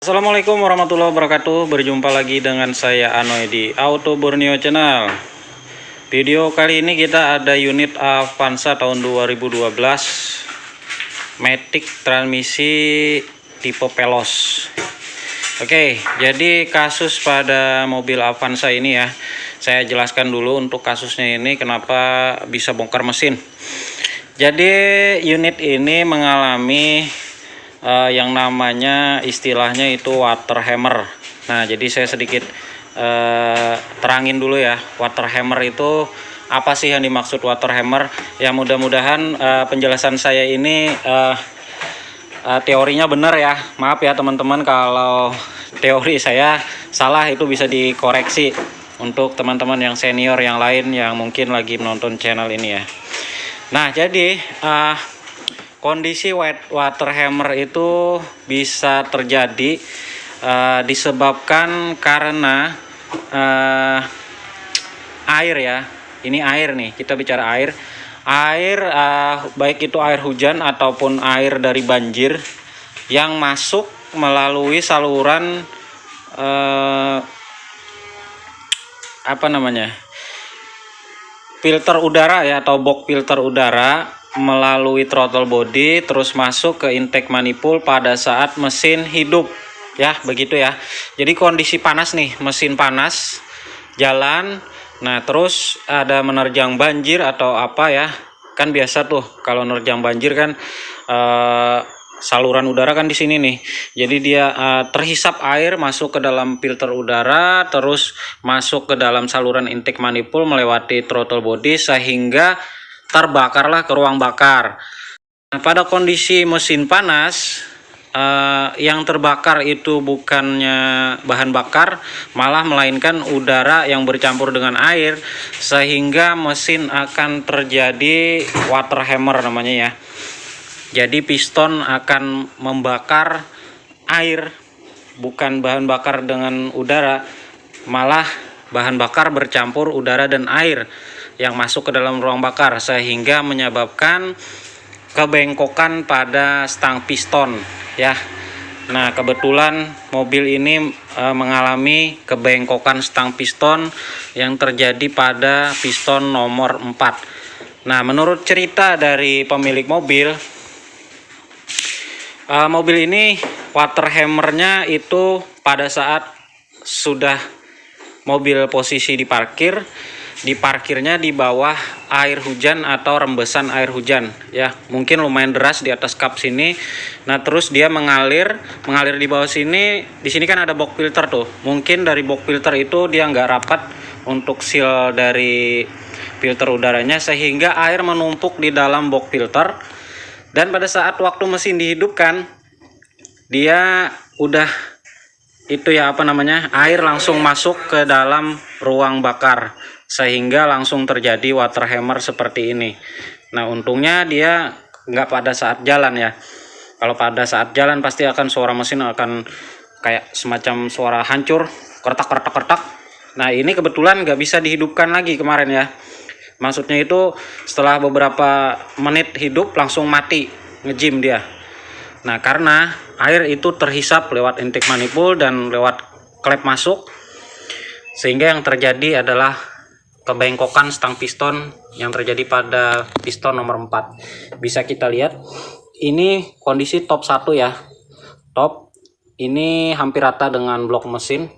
Assalamualaikum warahmatullahi wabarakatuh. Berjumpa lagi dengan saya Anoy di Auto Borneo Channel. Video kali ini kita ada unit Avanza tahun 2012 Matic transmisi tipe Veloz. Oke, jadi kasus pada mobil Avanza ini ya, saya jelaskan dulu untuk kasusnya ini kenapa bisa bongkar mesin. Jadi unit ini mengalami yang namanya istilahnya itu water hammer. Nah, jadi saya sedikit terangin dulu ya, water hammer itu apa sih yang dimaksud water hammer. Ya mudah-mudahan penjelasan saya ini teorinya benar ya. Maaf ya teman-teman kalau teori saya salah, itu bisa dikoreksi untuk teman-teman yang senior yang lain yang mungkin lagi menonton channel ini ya. Nah, jadi kondisi water hammer itu bisa terjadi disebabkan karena air ya. Ini air nih, kita bicara air. Baik itu air hujan ataupun air dari banjir yang masuk melalui saluran filter udara ya, atau box filter udara melalui throttle body terus masuk ke intake manifold pada saat mesin hidup ya, begitu ya. Jadi kondisi panas nih, mesin panas jalan, nah terus ada menerjang banjir atau apa ya, kan biasa tuh kalau menerjang banjir kan saluran udara kan di sini nih. Jadi dia terhisap air masuk ke dalam filter udara terus masuk ke dalam saluran intake manifold melewati throttle body sehingga terbakarlah ke ruang bakar. Nah, pada kondisi mesin panas yang terbakar itu bukannya bahan bakar, malah melainkan udara yang bercampur dengan air, sehingga mesin akan terjadi water hammer namanya ya. Jadi piston akan membakar air, bukan bahan bakar dengan udara, malah bahan bakar bercampur udara dan air yang masuk ke dalam ruang bakar sehingga menyebabkan kebengkokan pada stang piston ya. Nah, kebetulan mobil ini mengalami kebengkokan stang piston yang terjadi pada piston nomor 4. Nah, menurut cerita dari pemilik mobil, mobil ini water hammernya itu pada saat sudah mobil posisi diparkirnya di bawah air hujan atau rembesan air hujan ya, mungkin lumayan deras di atas kap sini. Nah, terus dia mengalir di bawah sini. Di sini kan ada box filter tuh, mungkin dari box filter itu dia nggak rapat untuk seal dari filter udaranya sehingga air menumpuk di dalam box filter, dan pada saat waktu mesin dihidupkan dia udah itu ya air langsung masuk ke dalam ruang bakar sehingga langsung terjadi water hammer seperti ini. Nah, untungnya dia nggak pada saat jalan ya. Kalau pada saat jalan pasti akan suara mesin akan kayak semacam suara hancur, kertak. Nah, ini kebetulan nggak bisa dihidupkan lagi kemarin ya. Maksudnya itu setelah beberapa menit hidup langsung mati, ngejim dia. Nah, karena air itu terhisap lewat intake manifold dan lewat klep masuk, sehingga yang terjadi adalah kebengkokan stang piston yang terjadi pada piston nomor 4. Bisa kita lihat ini kondisi top 1 ya. Top ini hampir rata dengan blok mesin.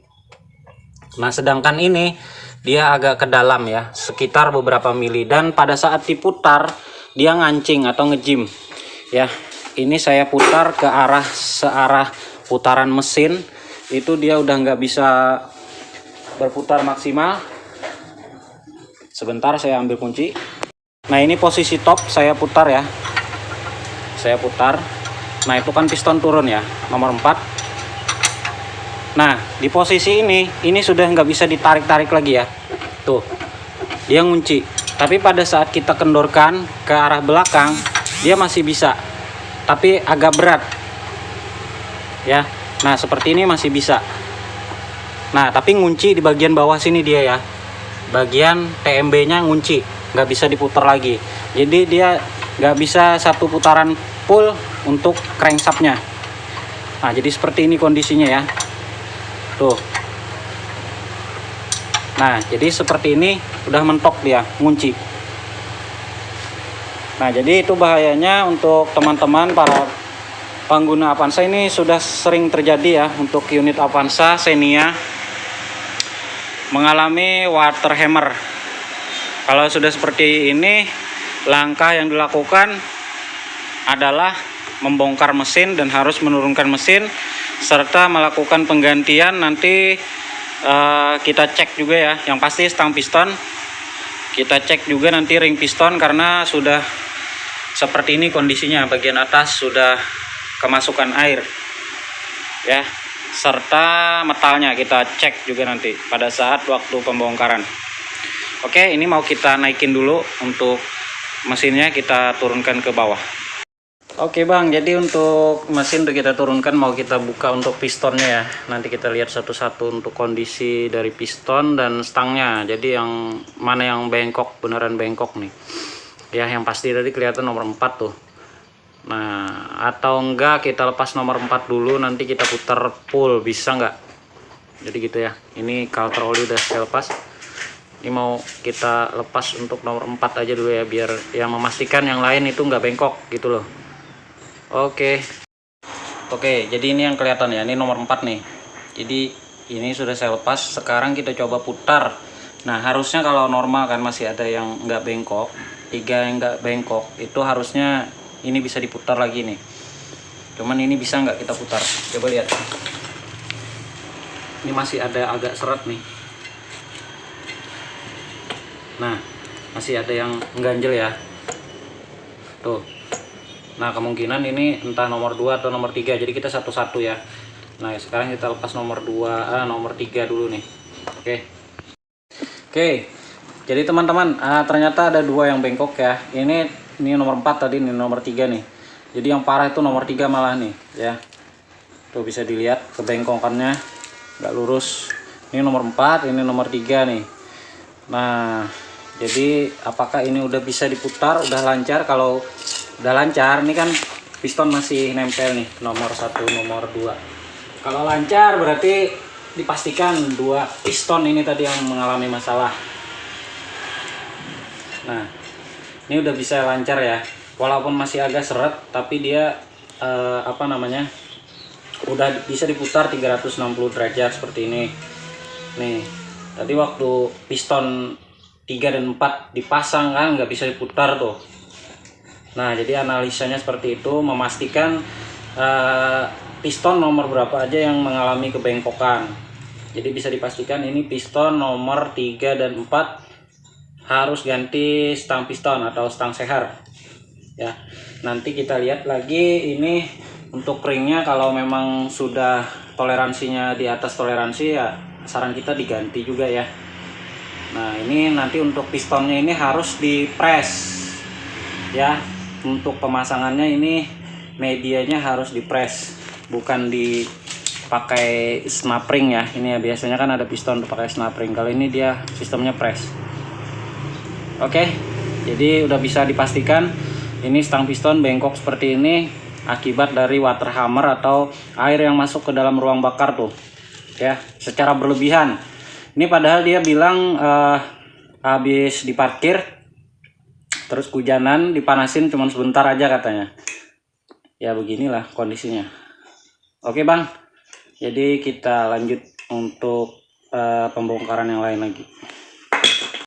Nah, sedangkan ini dia agak ke dalam ya, sekitar beberapa mili, dan pada saat diputar dia ngancing atau ngejim ya. Ini saya putar ke searah putaran mesin, itu dia udah nggak bisa berputar maksimal. Sebentar, saya ambil kunci. Nah, ini posisi top saya putar ya. Saya putar. Nah, itu kan piston turun ya, nomor 4. Nah, di posisi ini sudah nggak bisa ditarik-tarik lagi ya. Tuh, dia ngunci. Tapi pada saat kita kendorkan ke arah belakang, dia masih bisa. Tapi agak berat. Ya. Nah, seperti ini masih bisa. Nah, tapi ngunci di bagian bawah sini dia ya. Bagian TMB-nya ngunci, nggak bisa diputar lagi. Jadi dia nggak bisa satu putaran full untuk crankshaftnya. Nah, jadi seperti ini kondisinya ya. Tuh. Nah, jadi seperti ini udah mentok dia, ngunci. Nah, jadi itu bahayanya untuk teman-teman para pengguna Avanza. Ini sudah sering terjadi ya untuk unit Avanza Xenia mengalami water hammer. Kalau sudah seperti ini, langkah yang dilakukan adalah membongkar mesin dan harus menurunkan mesin serta melakukan penggantian. Nanti kita cek juga ya, yang pasti stang piston kita cek juga, nanti ring piston, karena sudah seperti ini kondisinya, bagian atas sudah kemasukan air ya, serta metalnya kita cek juga nanti pada saat waktu pembongkaran. Oke, ini mau kita naikin dulu untuk mesinnya, kita turunkan ke bawah. Oke Bang, jadi untuk mesin udah kita turunkan, mau kita buka untuk pistonnya ya. Nanti kita lihat satu-satu untuk kondisi dari piston dan stangnya. Jadi yang mana yang bengkok, beneran bengkok nih. Ya, yang pasti tadi kelihatan nomor 4 tuh. Nah, atau enggak kita lepas nomor 4 dulu, nanti kita putar full, bisa nggak? Jadi gitu ya. Ini coulter oli udah saya lepas. Ini mau kita lepas untuk nomor 4 aja dulu ya, biar yang memastikan yang lain itu nggak bengkok gitu loh. Oke, jadi ini yang kelihatan ya, ini nomor 4 nih. Jadi ini sudah saya lepas, sekarang kita coba putar. Nah, harusnya kalau normal kan masih ada yang nggak bengkok, 3 yang nggak bengkok, itu harusnya ini bisa diputar lagi nih. Cuman ini bisa nggak kita putar, coba lihat. Ini masih ada agak seret nih. Nah, masih ada yang ganjel ya, tuh. Nah, kemungkinan ini entah nomor 2 atau nomor 3, jadi kita satu-satu ya. Nah, sekarang kita lepas nomor 2, nomor 3 dulu nih. Oke, jadi teman-teman, ternyata ada 2 yang bengkok ya. Ini nomor 4 tadi, ini nomor 3 nih. Jadi yang parah itu nomor 3 malah nih ya. Tuh bisa dilihat kebengkokannya, nggak lurus. Ini nomor 4, ini nomor 3 nih. Nah, jadi apakah ini udah bisa diputar, udah lancar? Kalau udah lancar, ini kan piston masih nempel nih, nomor 1, nomor 2. Kalau lancar berarti dipastikan 2 piston ini tadi yang mengalami masalah. Nah, ini udah bisa lancar ya, walaupun masih agak seret, tapi dia udah bisa diputar 360 derajat seperti ini. Nih, tadi waktu piston 3 dan 4 dipasang kan nggak bisa diputar tuh. Nah, jadi analisanya seperti itu, memastikan piston nomor berapa aja yang mengalami kebengkokan. Jadi bisa dipastikan ini piston nomor 3 dan 4 harus ganti stang piston atau stang seher ya. Nanti kita lihat lagi ini untuk ringnya, kalau memang sudah toleransinya di atas toleransi ya saran kita diganti juga ya. Nah, ini nanti untuk pistonnya ini harus dipres ya. Untuk pemasangannya ini medianya harus dipres, bukan dipakai snap ring ya. Ini ya biasanya kan ada piston pakai snap ring, kalau ini dia sistemnya press. Oke, jadi udah bisa dipastikan ini stang piston bengkok seperti ini akibat dari water hammer atau air yang masuk ke dalam ruang bakar tuh ya, secara berlebihan. Ini padahal dia bilang habis diparkir terus hujanan, dipanasin cuma sebentar aja katanya. Ya beginilah kondisinya. Oke Bang, jadi kita lanjut untuk pembongkaran yang lain lagi.